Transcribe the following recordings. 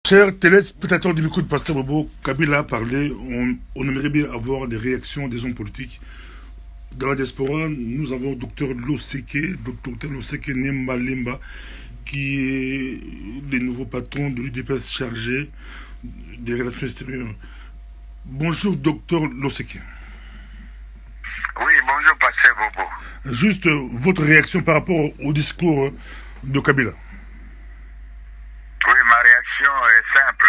Chers téléspectateurs du micro de Pasteur Bobo, Kabila a parlé. On aimerait bien avoir les réactions des hommes politiques. Dans la diaspora, nous avons Dr Loseke Nemba Lemba, qui est le nouveau patron de l'UDPS chargé des relations extérieures. Bonjour, Dr Loseke. Oui, bonjour, Pasteur Bobo. Juste votre réaction par rapport au discours de Kabila. Oui, ma réaction est simple.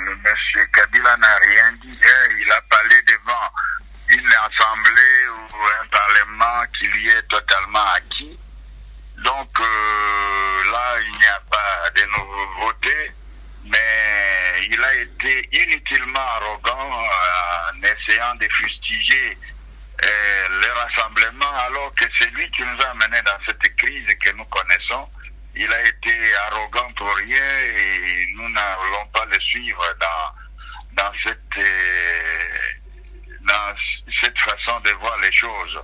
Le monsieur Kabila n'a rien dit. Il a parlé devant une assemblée ou un parlement qui lui est totalement acquis. Donc là, il n'y a pas de nouveautés, mais il a été inutilement arrogant en essayant de fustiger le rassemblement, alors que c'est lui qui nous a amenés dans cette crise que nous connaissons. Il a été arrogant pour rien et nous n'allons pas le suivre dans cette façon de voir les choses.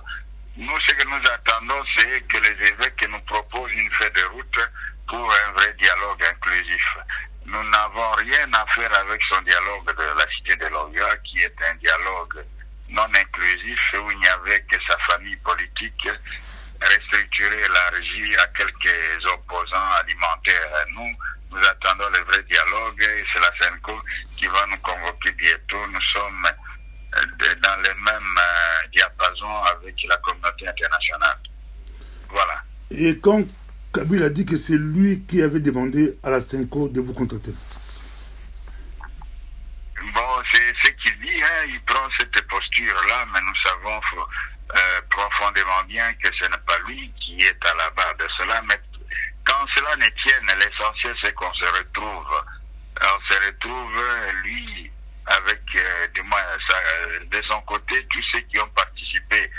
Nous, ce que nous attendons, c'est que les évêques nous proposent une feuille de route pour un vrai dialogue inclusif. Nous n'avons rien à faire avec son dialogue de la cité de l'Oya, qui est un dialogue non inclusif où il n'y avait que sa famille politique restructurée, élargie à quelques opposants alimentaires. Nous attendons le vrai dialogue et c'est la SENCO qui va nous convoquer bientôt. Nous sommes dans le même diapason avec la communauté internationale. Voilà. Et quand Kabila a dit que c'est lui qui avait demandé à la SENCO de vous contacter? Bon, c'est ce qu'il dit, hein. Il prend cette posture-là, mais nous savons profondément bien que ce n'est pas lui qui est à la barre de cela. Mais quand cela ne tienne, l'essentiel c'est qu'on se retrouve. On se retrouve, lui, avec du moins de son côté, tous ceux qui ont participé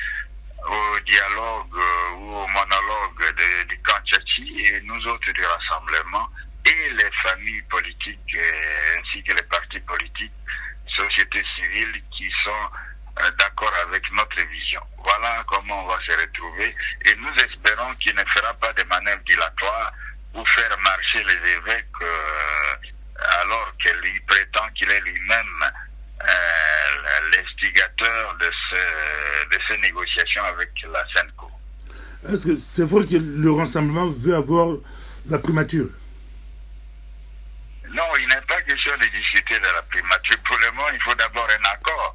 au dialogue ou au monologue du camp Tchatchi et nous autres du rassemblement et les familles politiques ainsi que les partis politiques, sociétés civiles qui sont d'accord avec notre vision. Voilà comment on va se retrouver et nous espérons qu'il ne fera pas de manœuvres dilatoires pour faire marcher les évêques alors qu'il prétend qu'il est lui-même l'instigateur de ces négociations avec la SENCO. Est-ce que c'est vrai que le rassemblement veut avoir la primature? Non, il n'est pas question de discuter de la primature. Pour le moment, il faut d'abord un accord.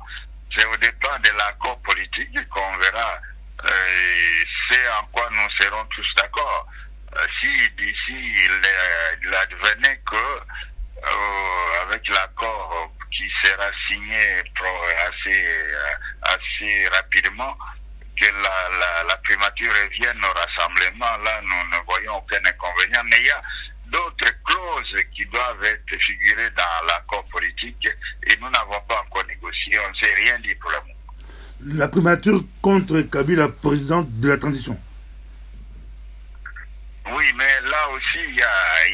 C'est au départ de l'accord politique qu'on verra c'est en quoi nous serons tous d'accord. Si d'ici il advenait que avec l'accord qui sera signé assez rapidement, que la primature revienne au rassemblement, là nous ne voyons aucun inconvénient, mais il y a d'autres clauses qui doivent être figurées dans l'accord politique et nous n'avons pas encore négocié, on ne sait rien dit pour le moment. La primature contre Kabila, président de la transition. Oui, mais là aussi il y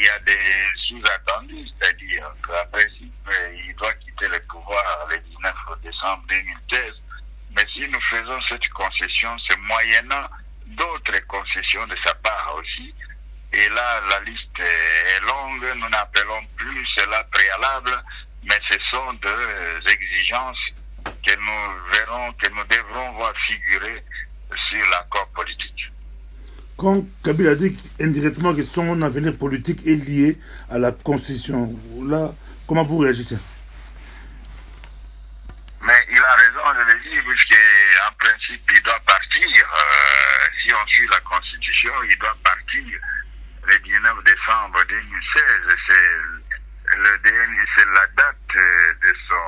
a des sous-attendus, c'est-à-dire qu'à principe il doit quitter le pouvoir le 19 décembre 2016, mais si nous faisons cette concession, c'est moyennant d'autres concessions de sa part aussi. Et là, la liste est longue, nous n'appelons plus cela préalable, mais ce sont des exigences que nous verrons, que nous devrons voir figurer sur l'accord politique. Quand Kabila dit indirectement que son avenir politique est lié à la Constitution, là, comment vous réagissez? Mais il a raison de le dire, puisqu'en principe, il doit partir. Si on suit la Constitution, il doit partir le 19 décembre 2016. C'est la date de son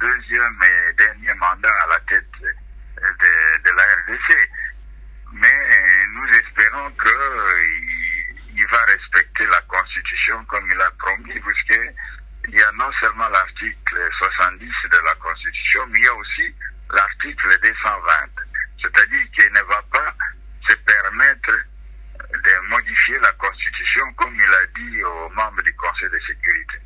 deuxième et dernier mandat à la tête de la RDC. Mais nous espérons qu'il va respecter la Constitution comme il a promis, puisqu'il y a non seulement l'article 70 de la Constitution, mais il y a aussi l'article 220. C'est-à-dire qu'il ne va pas se permettre de modifier la Constitution comme il a dit aux membres du Conseil de sécurité.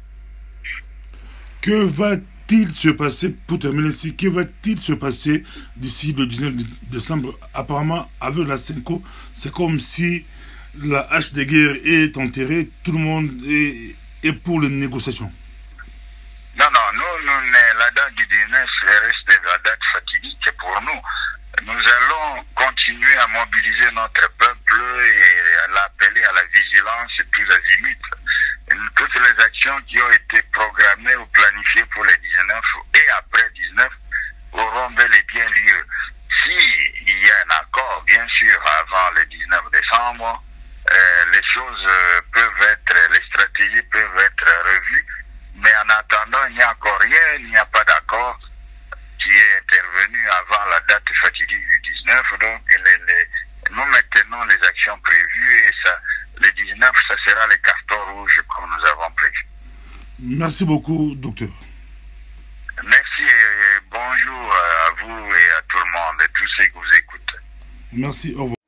Que va-t-il se passer, pour terminer ici, que va-t-il se passer d'ici le 19 décembre? Apparemment, avec la SENCO, c'est comme si la hache de guerre est enterrée, tout le monde est et pour les négociations? Non, non, nous, la date du 19 reste la date fatidique pour nous. Nous allons continuer à mobiliser notre peuple et à l'appeler à la vigilance tous azimuts. Toutes les actions qui ont été programmées ou planifiées pour les 19 et après 19 auront bel et bien lieu. S'il y a un accord, bien sûr, avant le 19 décembre, les choses peuvent être, les stratégies peuvent être revues, mais en attendant, il n'y a encore rien, il n'y a pas d'accord qui est intervenu avant la date fatidique du 19, donc nous maintenons les actions prévues et ça, le 19, ça sera les cartons rouges comme nous avons prévu. Merci beaucoup, docteur. Merci et bonjour à vous et à tout le monde et tous ceux qui vous écoutent. Merci, au revoir.